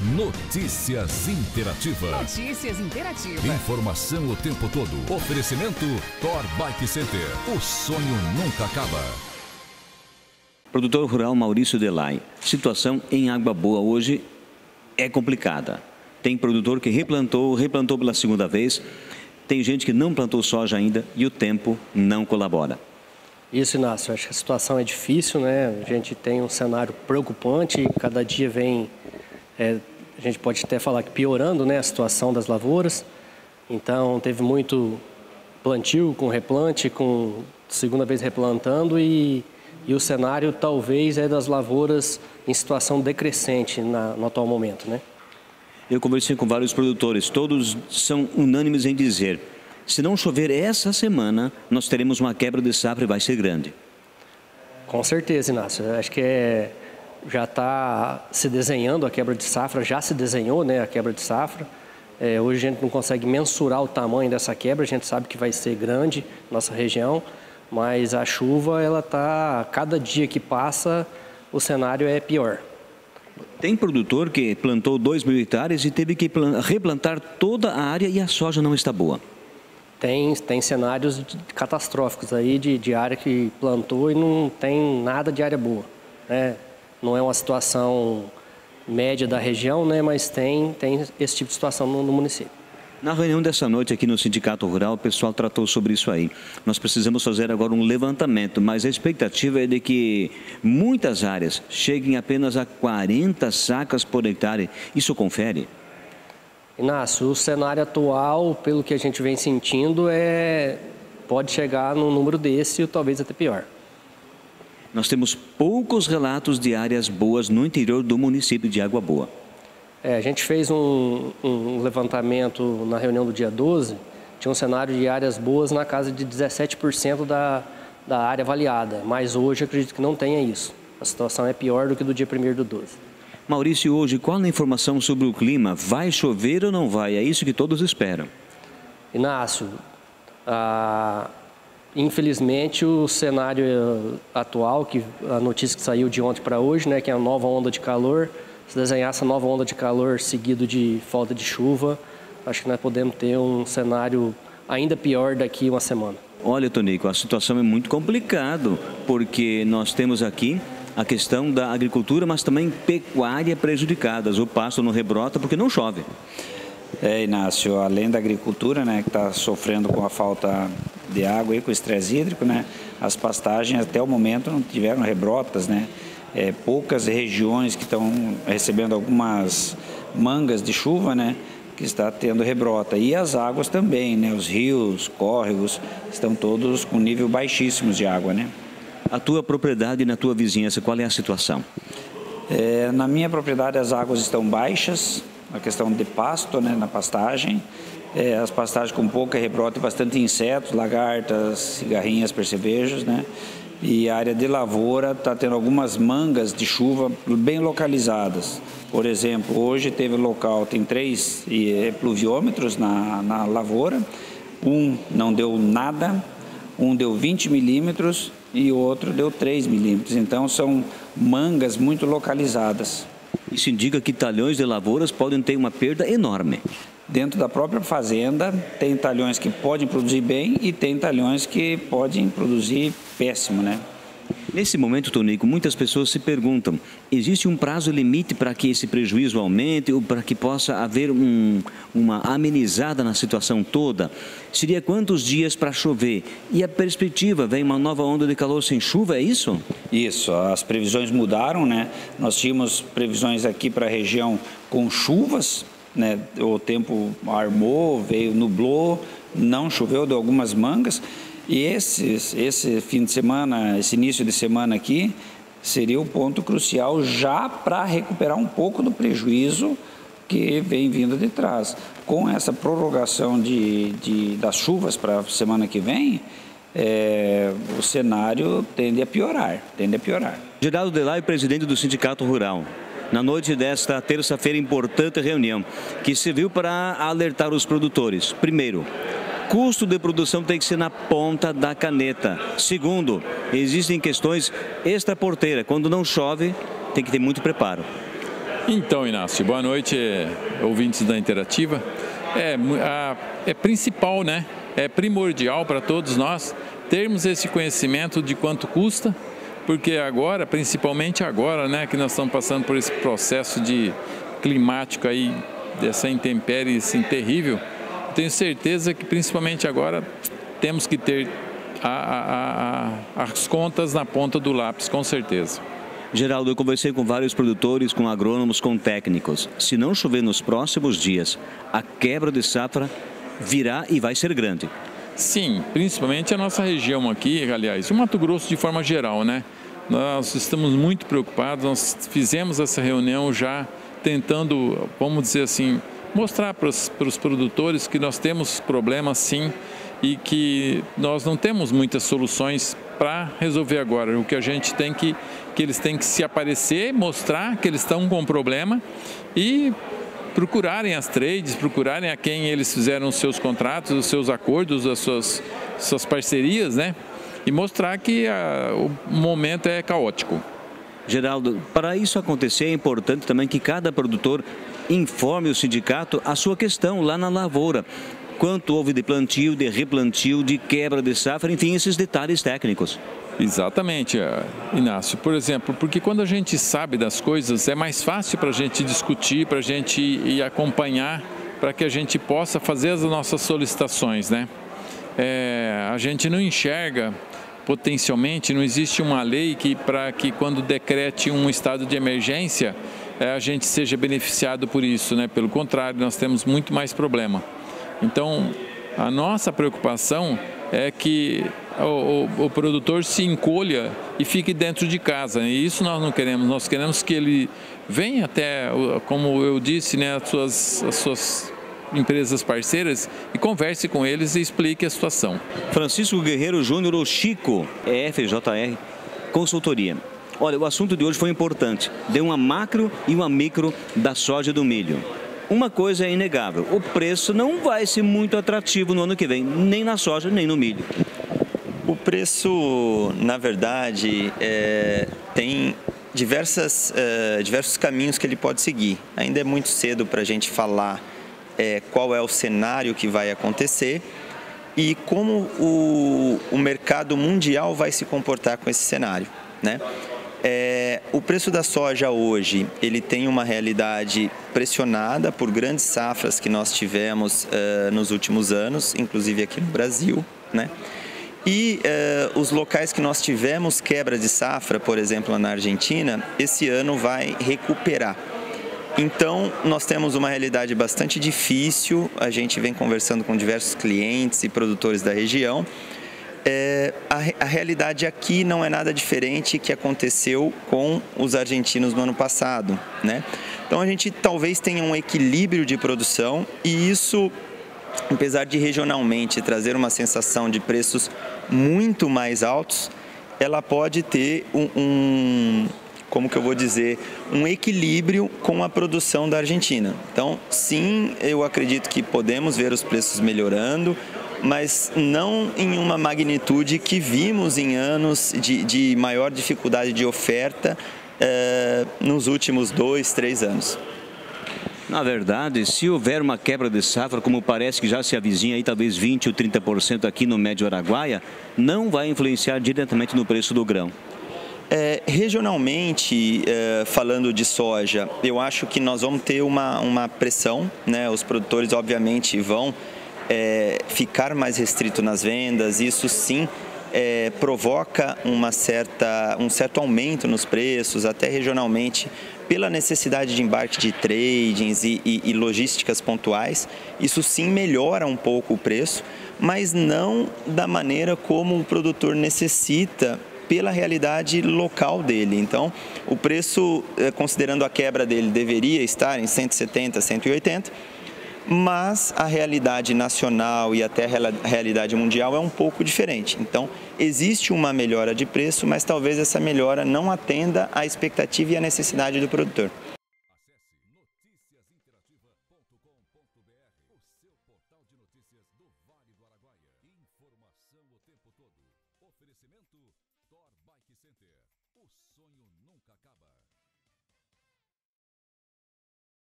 Notícias Interativa. Notícias Interativa. Informação o tempo todo. Oferecimento Thor Bike Center. O sonho nunca acaba. Produtor rural Maurício Delay. Situação em Água Boa hoje é complicada. Tem produtor que replantou pela segunda vez. Tem gente que não plantou soja ainda e o tempo não colabora. Isso, Inácio. Acho que a situação é difícil, né? A gente tem um cenário preocupante. Cada dia vem... a gente pode até falar que piorando, né, a situação das lavouras. Então, teve muito plantio com replante, com segunda vez replantando e o cenário talvez é das lavouras em situação decrescente no atual momento, né? Eu conversei com vários produtores, todos são unânimes em dizer, se não chover essa semana, nós teremos uma quebra de safra e vai ser grande. Com certeza, Inácio. Acho que já está se desenhando a quebra de safra, já se desenhou, né, a quebra de safra. Hoje a gente não consegue mensurar o tamanho dessa quebra, a gente sabe que vai ser grande na nossa região, mas a chuva, ela está, cada dia que passa, o cenário é pior. Tem produtor que plantou 2.000 hectares e teve que replantar toda a área e a soja não está boa. Tem cenários catastróficos aí de área que plantou e não tem nada de área boa, né? Não é uma situação média da região, né? Mas tem esse tipo de situação no município. Na reunião dessa noite aqui no Sindicato Rural, o pessoal tratou sobre isso aí. Nós precisamos fazer agora um levantamento, mas a expectativa é de que muitas áreas cheguem apenas a 40 sacas por hectare. Isso confere? Inácio, o cenário atual, pelo que a gente vem sentindo, pode chegar num número desse ou talvez até pior. Nós temos poucos relatos de áreas boas no interior do município de Água Boa. A gente fez um levantamento na reunião do dia 12, tinha um cenário de áreas boas na casa de 17% da área avaliada, mas hoje acredito que não tenha isso. A situação é pior do que do dia 1º do 12. Maurício, hoje qual a informação sobre o clima? Vai chover ou não vai? É isso que todos esperam. Inácio, infelizmente o cenário atual, a notícia que saiu de ontem para hoje, né, que é a nova onda de calor, se desenhar essa nova onda de calor seguido de falta de chuva, acho que nós podemos ter um cenário ainda pior daqui uma semana. Olha, Tonico, a situação é muito complicada, porque nós temos aqui a questão da agricultura, mas também pecuária prejudicadas. O pasto não rebrota porque não chove. Inácio, além da agricultura, né, que está sofrendo com a falta de água e com o estresse hídrico, né, as pastagens até o momento não tiveram rebrotas, né? Poucas regiões que estão recebendo algumas mangas de chuva, né, que está tendo rebrota. E as águas também, né, os rios, córregos, estão todos com nível baixíssimos de água, né? A tua propriedade e na tua vizinhança, qual é a situação? Na minha propriedade as águas estão baixas, a questão de pasto, né, na pastagem. As pastagens com pouca rebrota e bastante insetos, lagartas, cigarrinhas, percevejos, né? E a área de lavoura está tendo algumas mangas de chuva bem localizadas. Por exemplo, hoje teve local, tem 3 pluviômetros na lavoura. Um não deu nada, um deu 20 milímetros e o outro deu 3 milímetros. Então são mangas muito localizadas. Isso indica que talhões de lavouras podem ter uma perda enorme. Dentro da própria fazenda, tem talhões que podem produzir bem e tem talhões que podem produzir péssimo, né? Nesse momento, Tonico, muitas pessoas se perguntam, existe um prazo limite para que esse prejuízo aumente ou para que possa haver uma amenizada na situação toda? Seria quantos dias para chover? E a perspectiva, vem uma nova onda de calor sem chuva, é isso? Isso, as previsões mudaram, né? Nós tínhamos previsões aqui para a região com chuvas, né? O tempo armou, nublou, não choveu, deu algumas mangas. E esse fim de semana, esse início de semana aqui, seria o ponto crucial já para recuperar um pouco do prejuízo que vem vindo de trás. Com essa prorrogação das chuvas para a semana que vem, o cenário tende a piorar. Geraldo Delay, presidente do Sindicato Rural. Na noite desta terça-feira, importante reunião que serviu para alertar os produtores. Primeiro, custo de produção tem que ser na ponta da caneta. Segundo, existem questões extraporteiras. Quando não chove, tem que ter muito preparo. Então, Inácio, boa noite, ouvintes da Interativa. É principal, né? É primordial para todos nós termos esse conhecimento de quanto custa, porque agora, principalmente agora, né, que nós estamos passando por esse processo de climático aí, dessa intempérie assim, terrível, tenho certeza que principalmente agora temos que ter as contas na ponta do lápis, com certeza. Geraldo, eu conversei com vários produtores, com agrônomos, com técnicos. Se não chover nos próximos dias, a quebra de safra virá e vai ser grande. Sim, principalmente a nossa região aqui, aliás, o Mato Grosso de forma geral, né? Nós estamos muito preocupados, nós fizemos essa reunião já tentando, vamos dizer assim, mostrar para os produtores que nós temos problemas sim e que nós não temos muitas soluções para resolver agora. O que a gente tem que eles têm que se aparecer, mostrar que eles estão com problema e procurarem as trades, procurarem a quem eles fizeram os seus contratos, os seus acordos, as suas parcerias, né? E mostrar que o momento é caótico. Geraldo, para isso acontecer é importante também que cada produtor informe o sindicato a sua questão lá na lavoura. Quanto houve de plantio, de replantio, de quebra de safra, enfim, esses detalhes técnicos. Exatamente, Inácio. Por exemplo, porque quando a gente sabe das coisas, é mais fácil para a gente discutir, para a gente ir acompanhar, para que a gente possa fazer as nossas solicitações, né? A gente não enxerga, potencialmente, não existe uma lei para que quando decrete um estado de emergência, a gente seja beneficiado por isso, né? Pelo contrário, nós temos muito mais problema. Então, a nossa preocupação é que o produtor se encolha e fique dentro de casa. E isso nós não queremos. Nós queremos que ele venha até, como eu disse, né, as suas empresas parceiras e converse com eles e explique a situação. Francisco Guerreiro Júnior, o Chico, FJR Consultoria. Olha, o assunto de hoje foi importante. Deu uma macro e uma micro da soja e do milho. Uma coisa é inegável, o preço não vai ser muito atrativo no ano que vem, nem na soja, nem no milho. O preço, na verdade, tem diversos caminhos que ele pode seguir. Ainda é muito cedo para a gente falar qual é o cenário que vai acontecer e como o mercado mundial vai se comportar com esse cenário, né? O preço da soja hoje, ele tem uma realidade pressionada por grandes safras que nós tivemos nos últimos anos, inclusive aqui no Brasil, né? E os locais que nós tivemos quebra de safra, por exemplo, na Argentina, esse ano vai recuperar. Então, nós temos uma realidade bastante difícil, a gente vem conversando com diversos clientes e produtores da região. A realidade aqui não é nada diferente que aconteceu com os argentinos no ano passado, né? Então a gente talvez tenha um equilíbrio de produção e isso, apesar de regionalmente trazer uma sensação de preços muito mais altos, ela pode ter como que eu vou dizer, um equilíbrio com a produção da Argentina. Então, sim, eu acredito que podemos ver os preços melhorando, mas não em uma magnitude que vimos em anos de maior dificuldade de oferta nos últimos 2, 3 anos. Na verdade, se houver uma quebra de safra, como parece que já se avizinha aí, talvez 20% ou 30% aqui no Médio Araguaia, não vai influenciar diretamente no preço do grão. Regionalmente, falando de soja, eu acho que nós vamos ter uma pressão, né? Os produtores, obviamente, vão ficar mais restrito nas vendas, isso sim provoca um certo aumento nos preços, até regionalmente, pela necessidade de embarque de tradings e logísticas pontuais. Isso sim melhora um pouco o preço, mas não da maneira como o produtor necessita pela realidade local dele. Então, o preço, considerando a quebra dele, deveria estar em 170, 180, mas a realidade nacional e até a realidade mundial é um pouco diferente. Então, existe uma melhora de preço, mas talvez essa melhora não atenda à expectativa e à necessidade do produtor. Acesse noticiasinterativa.com.br, o seu portal de notícias do Vale do Araguaia. Informação o tempo todo. Oferecimento Thor Bike Center. O sonho nunca acaba.